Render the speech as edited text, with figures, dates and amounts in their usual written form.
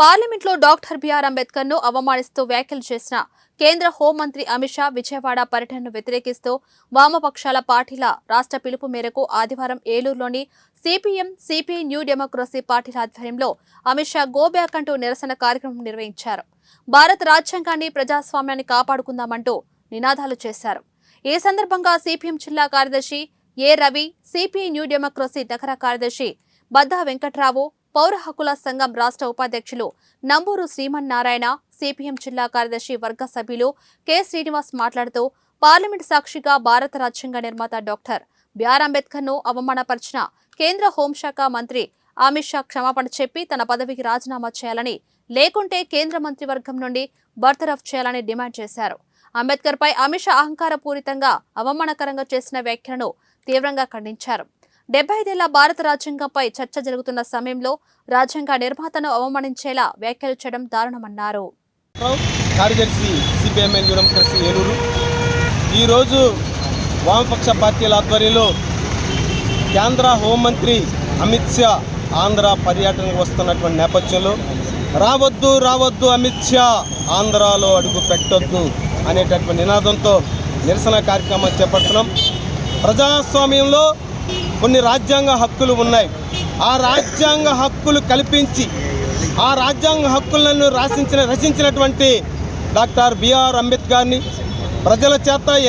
పార్లమెంట్లో doctor BR Ambedkar ను అవమానిస్తూ వ్యాఖ్యలు చేసిన కేంద్ర హోంమంత్రి అమిత్ షా విజయవాడ పర్యటనను వ్యతిరేకిస్తూ వామపక్షాల పార్టీల రాష్ట్ర పిలుపు మేరకు ఆదివారం ఏలూరులోని సిపిఎం సిపిఐ న్యూ డెమోక్రసీ పార్టీల ఆధ్వర్యంలో అమిత్ షా గో బ్యాక్ అంటూ నిరసన కార్యక్రమం నిర్వహించారు. భారత రాజ్యాంగాన్ని ప్రజాస్వామ్యాన్ని కాపాడుకుందామంటూ నినాదాలు చేశారు. ఈ సందర్భంగా సిపిఎం జిల్లా కార్యదర్శి ఏ రవి, సిపిఐ న్యూ డెమోక్రసీ నగర కార్యదర్శి బద్దా వెంకట్రావు, పౌర హక్కుల సంఘం రాష్ట్ర ఉపాధ్యక్షులు నంబూరు శ్రీమన్నారాయణ, సిపిఎం జిల్లా కార్యదర్శి వర్గ సభ్యులు కె శ్రీనివాస్ మాట్లాడుతూ పార్లమెంట్ సాక్షిగా భారత రాజ్యాంగ నిర్మాత డాక్టర్ బిఆర్ అంబేద్కర్ ను అవమానపరిచిన కేంద్ర హోంశాఖ మంత్రి అమిత్ షా క్షమాపణ చెప్పి తన పదవికి రాజీనామా చేయాలని, లేకుంటే కేంద్ర మంత్రివర్గం నుండి బర్తరఫ్ చేయాలని డిమాండ్ చేశారు. అంబేద్కర్ పై అమిత్ షా అహంకారపూరితంగా అవమానకరంగా చేసిన వ్యాఖ్యలను తీవ్రంగా ఖండించారు. 75 భారత రాజ్యాంగంపై చర్చ జరుగుతున్న సమయంలో రాజ్యాంగ నిర్మాతను అవమానించేలా వ్యాఖ్యలు చేయడం దారుణమన్నారు. కార్యదర్శి సిపిఎం ఏలూరు ఈరోజు వామపక్ష పార్టీల ఆధ్వర్యంలో కేంద్ర హోంమంత్రి అమిత్ షా ఆంధ్ర పర్యటనకు వస్తున్నటువంటి నేపథ్యంలో రావద్దు రావద్దు అమిత్ షా ఆంధ్రాలో అడుగు పెట్టొద్దు అనేటటువంటి నినాదంతో నిరసన కార్యక్రమం చేపడుతున్నాం. ప్రజాస్వామ్యంలో కొన్ని రాజ్యాంగ హక్కులు ఉన్నాయి. ఆ రాజ్యాంగ హక్కులు కల్పించి ఆ రాజ్యాంగ హక్కులను రచించినటువంటి డాక్టర్ బిఆర్ అంబేద్కర్ని ప్రజల చేత